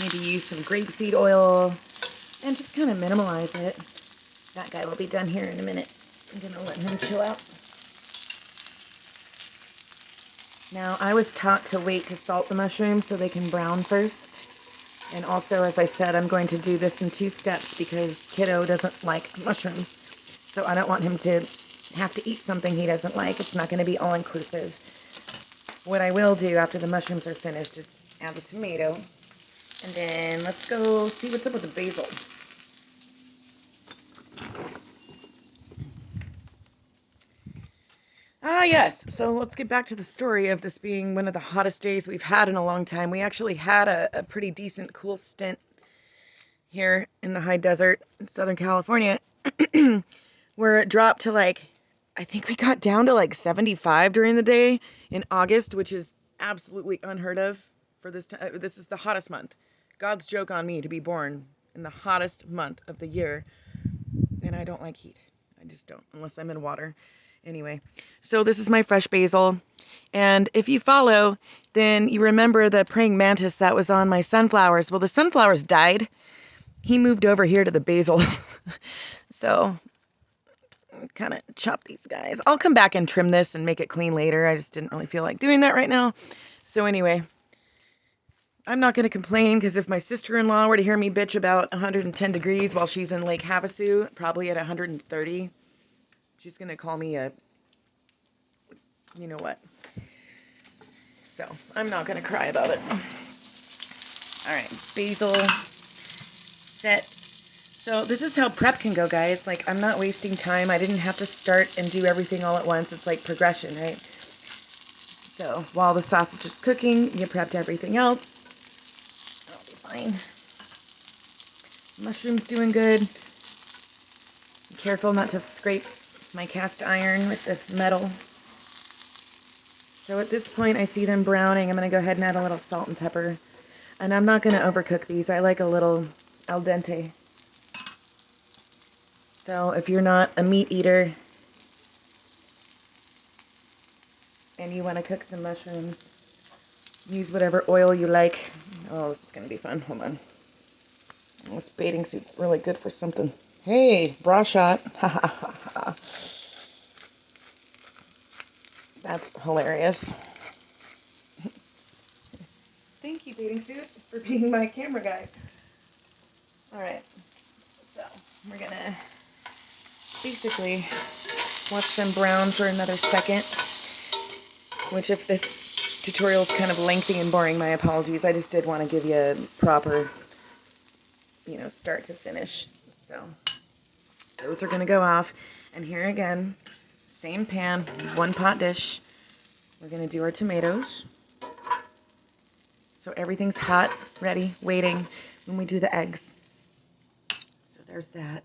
Maybe use some grapeseed oil and just kind of minimalize it. That guy will be done here in a minute. I'm going to let him chill out. Now, I was taught to wait to salt the mushrooms so they can brown first. And also, as I said, I'm going to do this in 2 steps because kiddo doesn't like mushrooms. So I don't want him to have to eat something he doesn't like. It's not going to be all-inclusive. What I will do after the mushrooms are finished is add the tomato. And then let's go see what's up with the basil. Ah, yes. So let's get back to the story of this being one of the hottest days we've had in a long time. We actually had a pretty decent cool stint here in the high desert in Southern California where it dropped to like, I think we got down to like 75 during the day in August, which is absolutely unheard of for this time. This is the hottest month. God's joke on me to be born in the hottest month of the year. And I don't like heat. I just don't, unless I'm in water. Anyway, so this is my fresh basil. And if you follow, then you remember the praying mantis that was on my sunflowers. Well, the sunflowers died. He moved over here to the basil. So kind of chop these guys. I'll come back and trim this and make it clean later. I just didn't really feel like doing that right now. So anyway, I'm not going to complain because if my sister-in-law were to hear me bitch about 110 degrees while she's in Lake Havasu, probably at 130, she's going to call me a, you know what. So I'm not going to cry about it. All right, basil set. So this is how prep can go, guys. Like, I'm not wasting time. I didn't have to start and do everything all at once. It's like progression, right? So while the sausage is cooking, you prepped everything else. I'll be fine. Mushroom's doing good. Be careful not to scrape my cast iron with the metal. So at this point, I see them browning. I'm going to go ahead and add a little salt and pepper. And I'm not going to overcook these. I like a little al dente. So if you're not a meat eater and you want to cook some mushrooms, use whatever oil you like. Oh, this is going to be fun. Hold on. This bathing suit's really good for something. Hey, bra shot. That's hilarious. Thank you, bathing suit, for being my camera guy. Alright, so we're going to basically watch them brown for another second, which if this tutorial is kind of lengthy and boring, my apologies. I just did want to give you a proper, start to finish. So those are going to go off. And here again, same pan, 1 pot dish. We're going to do our tomatoes. So everything's hot, ready, waiting when we do the eggs. So there's that.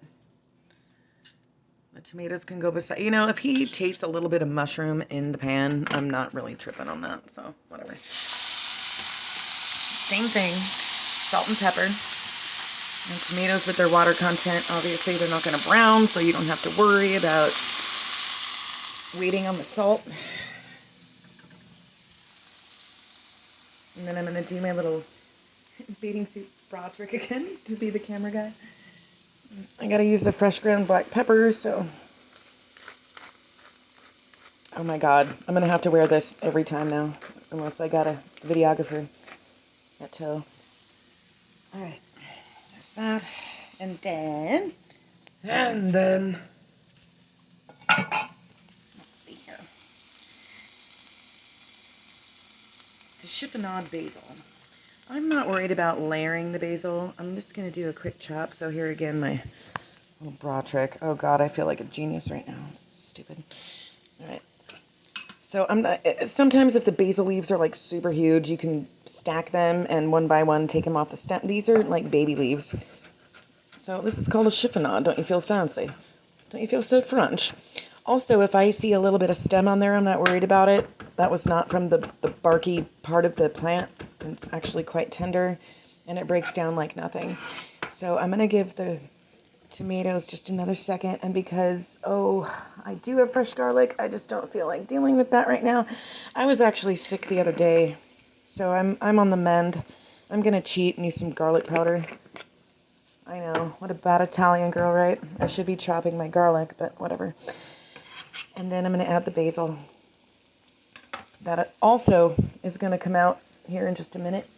The tomatoes can go beside. If he tastes a little bit of mushroom in the pan, I'm not really tripping on that. So whatever. Same thing. Salt and pepper. And tomatoes with their water content, obviously they're not going to brown, so you don't have to worry about waiting on the salt. And then I'm going to do my little bathing suit bra trick again to be the camera guy. I got to use the fresh ground black pepper, so... Oh my god, I'm going to have to wear this every time now, unless I got a videographer at tow. Alright. That, and then let's see here, the chiffonade basil. I'm not worried about layering the basil. I'm just going to do a quick chop. So here again, my little bra trick. Oh god, I feel like a genius right now. It's stupid. All right. So I'm not, sometimes if the basil leaves are like super huge, you can stack them and one by one take them off the stem. These are like baby leaves. So this is called a chiffonade. Don't you feel fancy? Don't you feel so French? Also, if I see a little bit of stem on there, I'm not worried about it. That was not from the barky part of the plant. It's actually quite tender and it breaks down like nothing. So I'm going to give the tomatoes just another second, and because I do have fresh garlic, I just don't feel like dealing with that right now. I was actually sick the other day, so I'm on the mend. I'm going to cheat and use some garlic powder. I know, what a bad Italian girl, right? I should be chopping my garlic, but whatever. And then I'm going to add the basil. That also is going to come out here in just a minute.